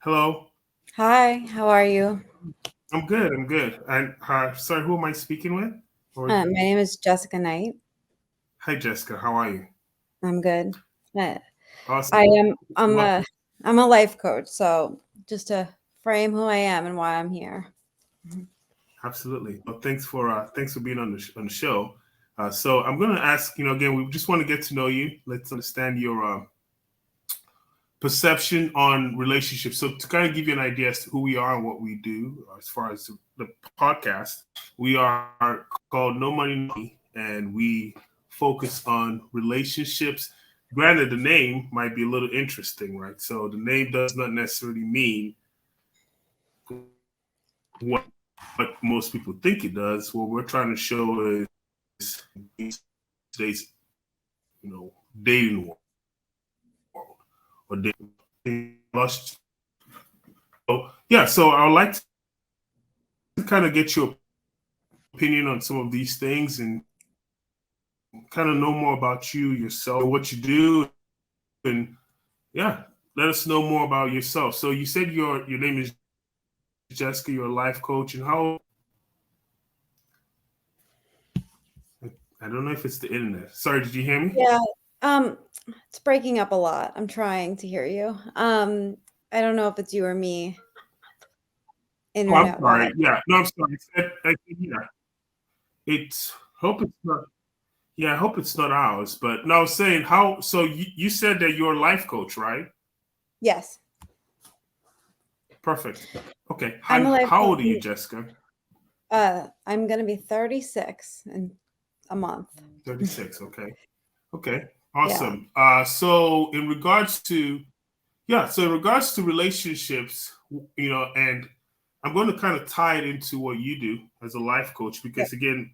Hello. Hi, how are you? I'm good. I'm good. And sorry, who am I speaking with? Or My name is Jessica Knight. hi, Jessica. How are you? I'm good. Uh, I Awesome. am I'm Well, a I'm a life coach, so just to frame who I am and why I'm here. Mhm. absolutely. Well, thanks for being on the show. So I'm going to ask. Again, we just want to get to know you. Let's understand your perception on relationships. So to kind of give you an idea as to who we are and what we do, as far as the podcast, we are called NoMoney NoHoney, and we focus on relationships. Granted, the name might be a little interesting, right? So the name does not necessarily mean what most people think it does. What we're trying to show is today's, dating world or dating lust. So yeah, so I would like to kind of get your opinion on some of these things and kind of know more about you, yourself, what you do, and yeah, let us know more about yourself. So you said your name is Jessica. You're a life coach, and how? I don't know if it's the internet. Sorry, did you hear me? Yeah, um, it's breaking up a lot. I'm trying to hear you. I don't know if it's you or me, Oh, I'm internet wise. sorry. Yeah, no, I'm sorry. Yeah, it's hope it's not. Yeah, I hope it's not ours. But no, I was saying how. So you said that you're a life coach, right? Yes, Perfect. Okay. I'm a And life how coach. old are you, Jessica? I'm gonna be 36 in a month. 36. Okay. Okay. Yeah. Awesome. So in regards to relationships, and I'm going to kind of tie it into what you do as a life coach Yep. because again,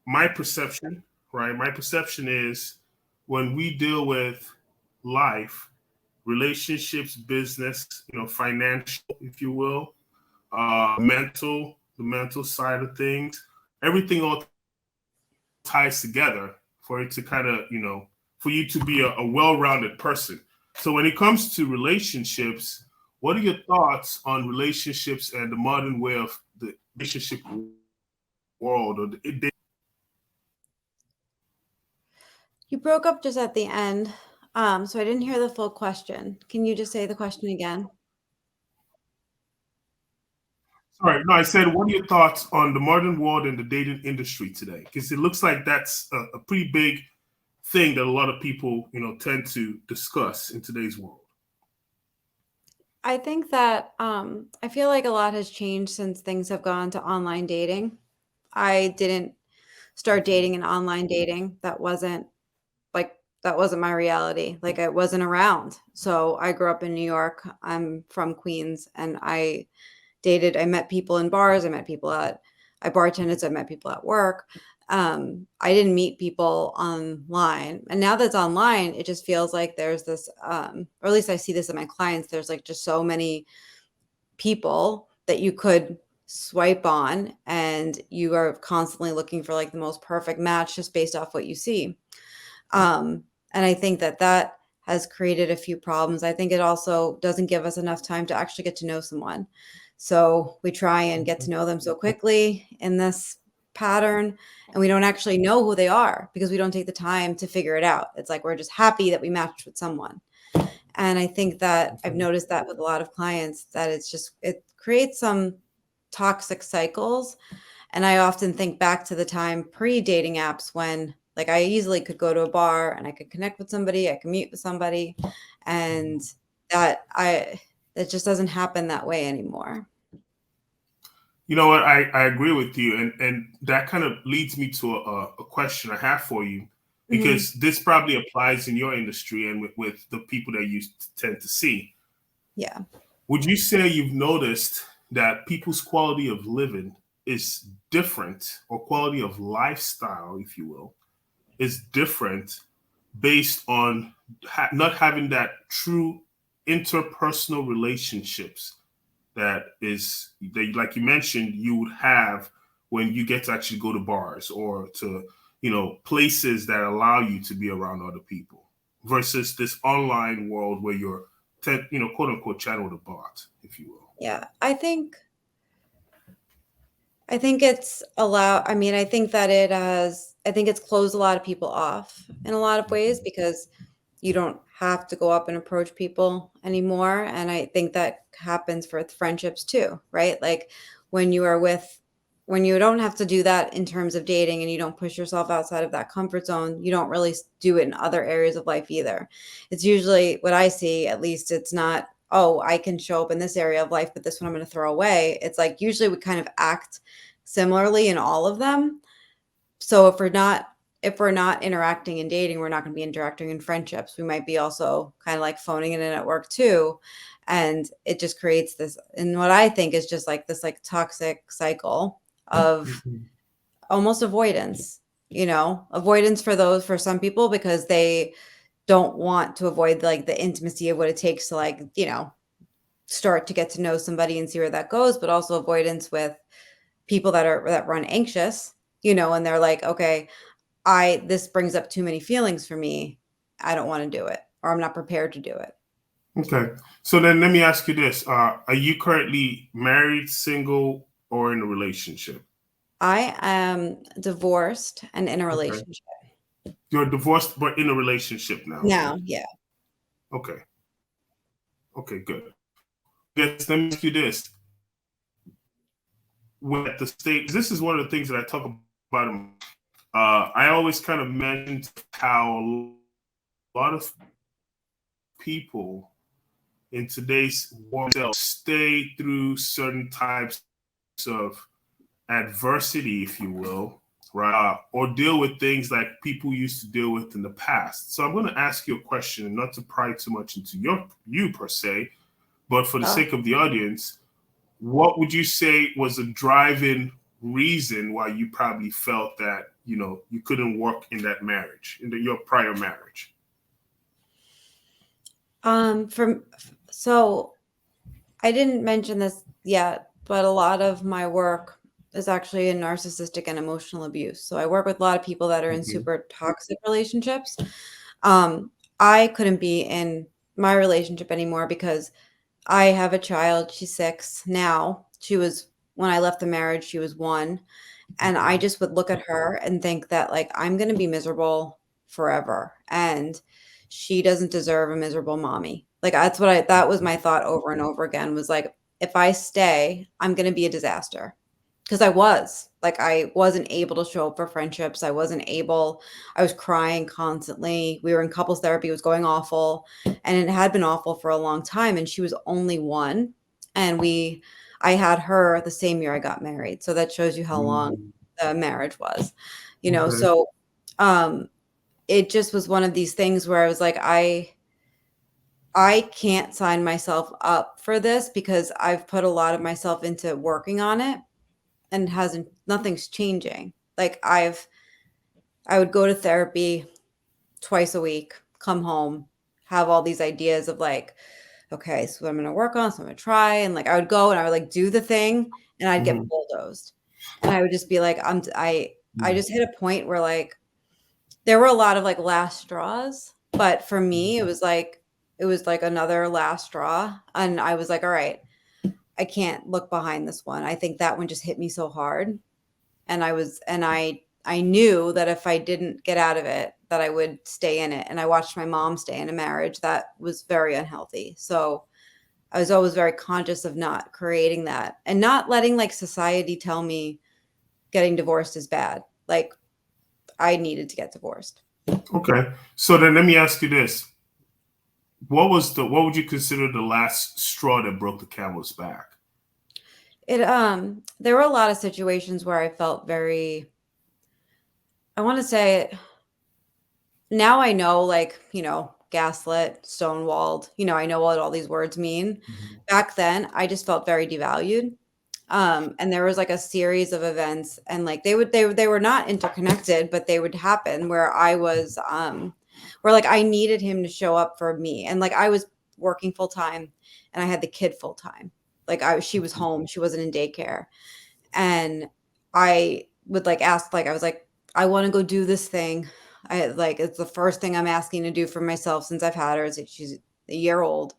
my perception, right? My perception is when we deal with life, relationships, business, financial, if you will, the mental side of things, everything all ties together for it to kind of, for you to be a well-rounded person. So when it comes to relationships, what are your thoughts on relationships and the modern way of the relationship world or the You broke up just at the end, so I didn't hear the full question. Can you just say the question again? sorry, no, I said, what are your thoughts on the modern world and the dating industry today? Because it looks like that's a pretty big thing that a lot of people, tend to discuss in today's world. I think that I feel like a lot has changed since things have gone to online dating. I didn't start dating in online dating. That wasn't my reality. Like I wasn't around. So I grew up in New York. I'm from Queens and I met people in bars, I bartended, so I met people at work. I didn't meet people online. And now that's online, it just feels like there's this, or at least I see this in my clients, there's like just so many people that you could swipe on, and you are constantly looking for like the most perfect match just based off what you see. And I think that that has created a few problems. I think it also doesn't give us enough time to actually get to know someone. So we try and get to know them so quickly in this pattern, and we don't actually know who they are because we don't take the time to figure it out. It's like we're just happy that we matched with someone. And I think that I've noticed that with a lot of clients that it creates some toxic cycles. And I often think back to the time pre-dating apps when like I easily could go to a bar and I could connect with somebody, I could meet with somebody, and that I it just doesn't happen that way anymore. You know what? I agree with you, and that kind of leads me to a question I have for you, Mhm. because this probably applies in your industry and with the people that you tend to see. Yeah. Would you say you've noticed that people's quality of living is different, or quality of lifestyle, if you will, is different based on not having that true interpersonal relationships that like you mentioned you would have when you get to actually go to bars or to places that allow you to be around other people versus this online world where you're quote unquote, channel the bot, if you will. Yeah, I think it's allowed. I mean, I think that I think it's closed a lot of people off in a lot of ways because you don't have to go up and approach people anymore. And I think that happens for friendships too, right? Like when you don't have to do that in terms of dating and you don't push yourself outside of that comfort zone, you don't really do it in other areas of life either. It's usually what I see, at least it's not, oh, I can show up in this area of life, but this one I'm going to throw away. It's like usually we kind of act similarly in all of them. So if we're not interacting and dating, we're not going to be interacting in friendships. We might be also kind of like phoning it in at work too. And it just creates this, and what I think is just like this like toxic cycle of almost avoidance, avoidance for some people because they don't want to avoid like the intimacy of what it takes to like, start to get to know somebody and see where that goes, but also avoidance with people that run anxious, and they're like, okay, this brings up too many feelings for me. I don't want to do it, or I'm not prepared to do it. Okay. So then let me ask you this. Are you currently married, single, or in a relationship? I am divorced and in a relationship. You're divorced, but in a relationship now. Now, yeah. Okay. Okay, good. Yes, let me ask you this. With the state, this is one of the things that I talk about. I always kind of mentioned how a lot of people in today's world stay through certain types of adversity, if you will, right? Or deal with things like people used to deal with in the past. So I'm going to ask you a question, not to pry too much into you per se, but for the sake of the audience, what would you say was a driving reason why you probably felt that, you couldn't work in that marriage, in your prior marriage? So I didn't mention this yet, but a lot of my work is actually in narcissistic and emotional abuse. So I work with a lot of people that are in super toxic relationships. I couldn't be in my relationship anymore because I have a child. She's 6 now. When I left the marriage, she was 1. And I just would look at her and think that like, I'm going to be miserable forever. And she doesn't deserve a miserable mommy. Like that was my thought over and over again, was like, if I stay, I'm going to be a disaster. Because I wasn't able to show up for friendships. I was crying constantly. We were in couples therapy. It was going awful. And it had been awful for a long time. And she was only 1. And I had her the same year I got married. So that shows you how long the marriage was, So it just was one of these things where I was like, I can't sign myself up for this because I've put a lot of myself into working on it and nothing's changing. Like I would go to therapy twice a week, come home, have all these ideas of like, okay, so I'm going to work on, so I'm going to try. And like, I would go and I would like do the thing and I'd get bulldozed. And I would just be like, I just hit a point where like, there were a lot of like last straws, but for me, it was like another last straw. And I was like, all right, I can't look behind this one. I think that one just hit me so hard. And I knew that if I didn't get out of it, that I would stay in it. And I watched my mom stay in a marriage that was very unhealthy. So I was always very conscious of not creating that and not letting like society tell me getting divorced is bad. Like I needed to get divorced. Okay. So then let me ask you this. What would you consider the last straw that broke the camel's back? There were a lot of situations where I felt I want to say now I know, like, gaslit, stonewalled, I know what all these words mean. Back then, I just felt very devalued. And there was like a series of events and like they were not interconnected, but they would happen where where like I needed him to show up for me. And like I was working full time and I had the kid full time. Like she was home, she wasn't in daycare. And I would like ask, like, I was like, I want to go do this thing. It's the first thing I'm asking to do for myself since I've had her. She's a year old.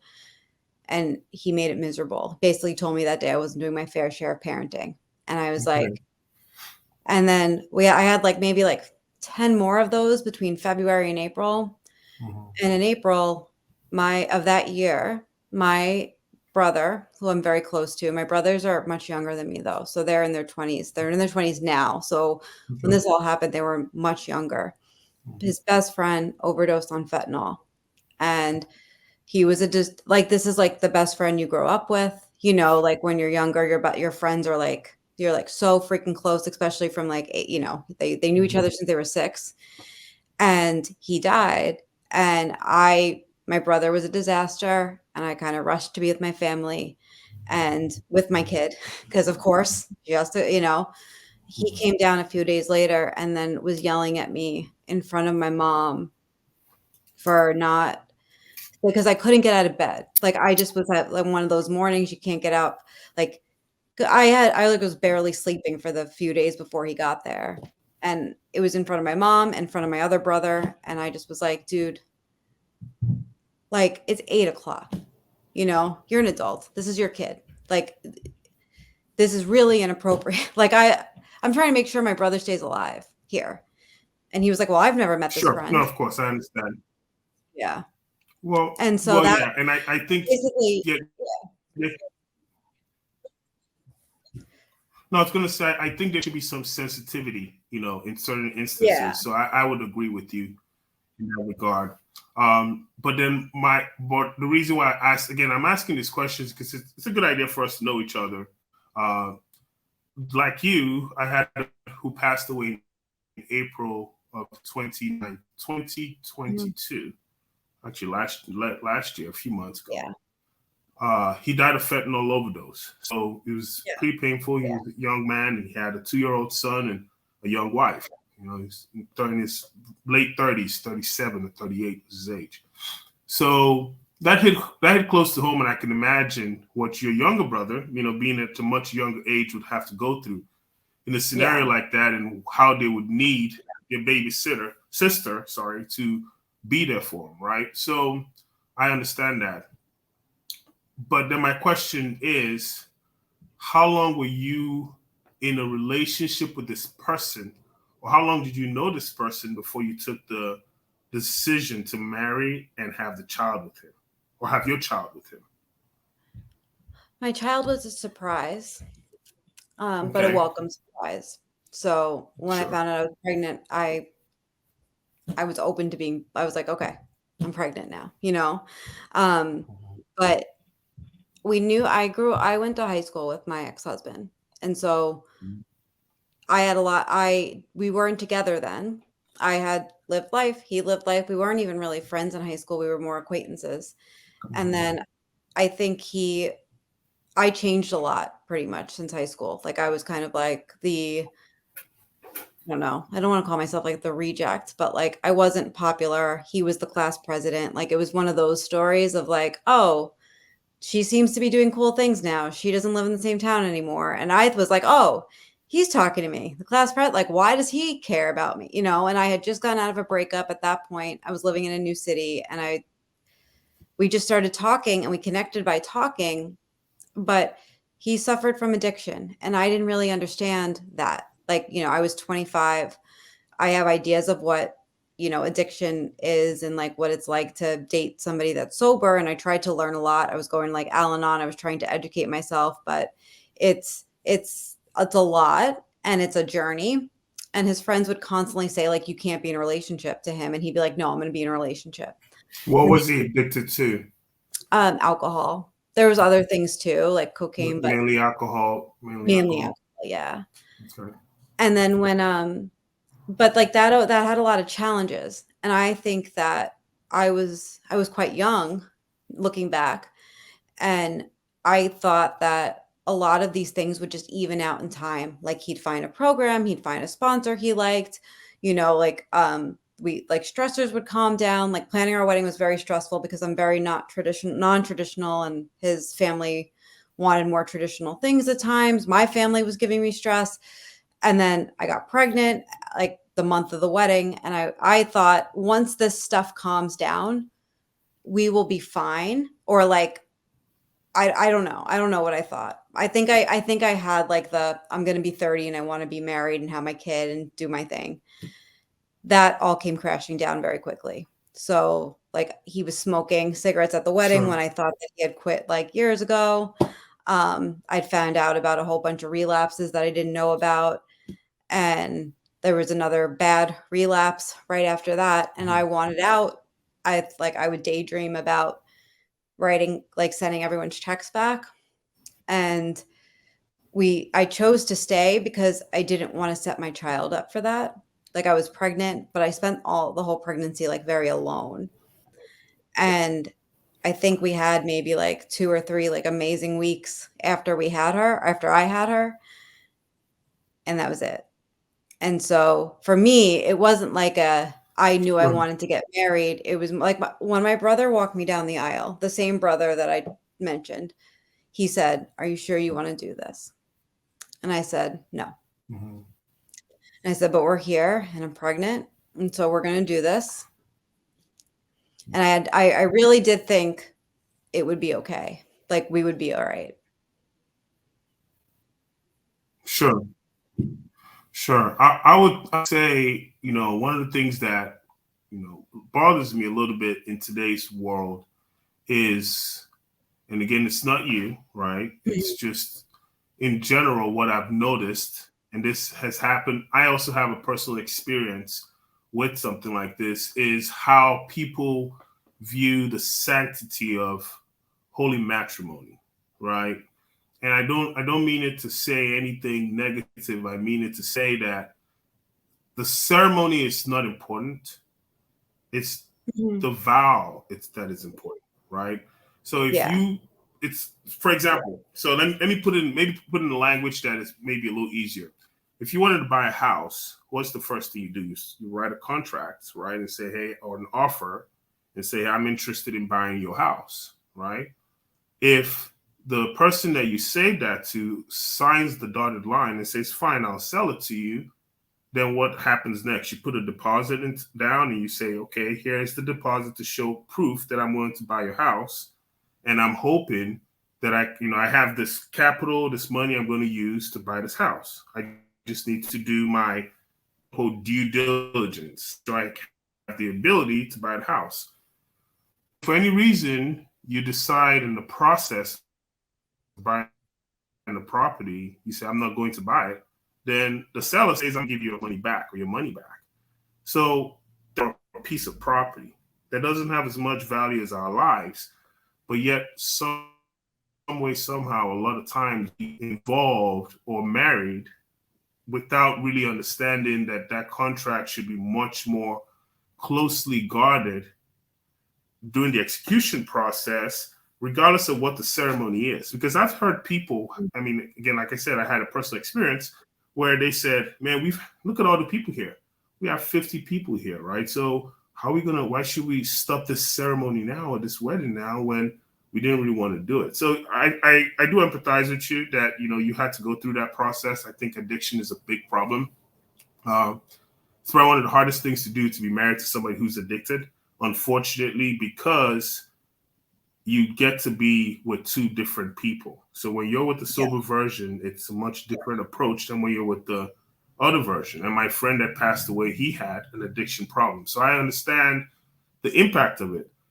and he made it miserable. Basically told me that day I wasn't doing my fair share of parenting. And I was Okay. like, and then I had like maybe like 10 more of those between February and April. Mhm. And in April of that year, my brother, who I'm very close to, my brothers are much younger than me though. So they're in their 20s. They're in their 20s now. So when this all happened, they were much younger. His best friend overdosed on fentanyl. And he was this is like the best friend you grow up with, like when you're younger, your friends are like, you're like so freaking close, especially from like, they knew each other since they were 6, and he died. And my brother was a disaster, and I kind of rushed to be with my family and with my kid. Cause of course, he came down a few days later and then was yelling at me in front of my mom for not, because I couldn't get out of bed. Like I just was at like one of those mornings you can't get out. Like I was barely sleeping for the few days before he got there. And it was in front of my mom, in front of my other brother. And I just was like, dude, like it's 8 o'clock. You're an adult. This is your kid. Like this is really inappropriate. Like I'm trying to make sure my brother stays alive here. And he was like, well, I've never met this Sure. friend. No, of course, I understand. Yeah. Well, And so that yeah, and I think basically, yeah, yeah. No, I was going to say I think there should be some sensitivity, in certain instances. yeah. So I would agree with you in that regard. But the reason why I asked again, I'm asking these questions because it's a good idea for us to know each other. Like you, I had who passed away in April of 2022. Actually, last year, a few months ago. Yeah. He died of fentanyl overdose. So it was pretty painful. He was a young man, and he had a 2-year-old son and a young wife. He's in his late 30s, 37 or 38 was his age. So that hit close to home, and I can imagine what your younger brother, being at a much younger age, would have to go through in a scenario like that, and how they would need their sister, to be there for him, right? So I understand that. But then my question is, how long were you in a relationship with this person, or how long did you know this person before you took the decision to marry and have the child with him, or have your child with him? My child was a surprise, but a Okay. welcome surprise. So when I Sure. found out I was pregnant, I was open to I was like, okay, I'm pregnant now, but we knew I went to high school with my ex-husband. And so I had we weren't together then. I had lived life. He lived life. We weren't even really friends in high school. We were more acquaintances. And then I think I changed a lot pretty much since high school. Like I was kind of like I don't know. I don't want to call myself like the reject, but like I wasn't popular. He was the class president. Like it was one of those stories of like, oh, she seems to be doing cool things now. She doesn't live in the same town anymore. And I was like, oh, he's talking to me. The class president, like, why does he care about me? And I had just gotten out of a breakup at that point. I was living in a new city, and we just started talking, and we connected by talking, but he suffered from addiction, and I didn't really understand that. Like, I was 25. I have ideas of what, addiction is and like what it's like to date somebody that's sober. And I tried to learn a lot. I was going like Al-Anon. I was trying to educate myself, but it's a lot, and it's a journey. And his friends would constantly say like, you can't be in a relationship to him. And he'd be like, no, I'm going to be in a relationship. What was he addicted to? Alcohol. There was other things too, like cocaine, but mainly alcohol. mainly alcohol. Yeah. Okay. And then but like that had a lot of challenges. And I think that I was quite young looking back. And I thought that a lot of these things would just even out in time. Like he'd find a program, he'd find a sponsor he liked, we like stressors would calm down. Like planning our wedding was very stressful because I'm very non-traditional, and his family wanted more traditional things at times. My family was giving me stress. And then I got pregnant like the month of the wedding. And I thought once this stuff calms down, we will be fine. Or like I don't know. I don't know what I thought. I think I had like I'm going to be 30 and I want to be married and have my kid and do my thing. That all came crashing down very quickly. So like he was smoking cigarettes at the wedding when Sure. I thought that he had quit like years ago. I'd found out about a whole bunch of relapses that I didn't know about. And there was another bad relapse right after that. And I wanted out. I would daydream about writing, like sending everyone's checks back. And I chose to stay because I didn't want to set my child up for that. Like I was pregnant, but I spent the whole pregnancy like very alone. And I think we had maybe like 2 or 3 like amazing weeks after I had her, and that was it. And so for me, it wasn't like I knew I Sure. wanted to get married. It was like when my brother walked me down the aisle, the same brother that I mentioned, he said, "Are you sure you want to do this?" And I said, "No." Mhm. And I said, "But we're here and I'm pregnant. And so we're going to do this." And I really did think it would be okay. Like we would be all right. Sure. Sure. I would say, one of the things that, bothers me a little bit in today's world is, and again, it's not you, right? It's just in general what I've noticed, and this has happened. I also have a personal experience with something like this, is how people view the sanctity of holy matrimony, right? And I don't mean it to say anything negative. I mean it to say that the ceremony is not important. It's Mhm. the vow that is important, right? So if Yeah. you, it's for example, so let me put in a language that is maybe a little easier. If you wanted to buy a house, what's the first thing you do? You write a contract, right, and say, hey, or an offer, and say, hey, I'm interested in buying your house, right? If the person that you say that to signs the dotted line and says, fine, I'll sell it to you, then what happens next? You put a deposit down and you say, okay, here's the deposit to show proof that I'm willing to buy your house. And I'm hoping that I have this capital, this money I'm going to use to buy this house. I just need to do my quote due diligence so I have the ability to buy the house. For any reason you decide in the process of buying the property, you say, I'm not going to buy it, then the seller says, I'm going to give you your money back or your money back. So a piece of property that doesn't have as much value as our lives, but yet some way, somehow, a lot of times involved or married without really understanding that that contract should be much more closely guarded during the execution process, regardless of what the ceremony is. Because I've heard people, I mean, again, like I said, I had a personal experience where they said, man, look at all the people here. We have 50 people here, right? So why should we stop this ceremony now or this wedding now when we didn't really want to do it? So I do empathize with you that, you had to go through that process. I think addiction is a big problem. It's probably one of the hardest things to do, to be married to somebody who's addicted, unfortunately, because you get to be with 2 different people. So when you're with the Yeah. sober version, it's a much different approach than when you're with the other version. And my friend that passed away, he had an addiction problem. So I understand the impact of it.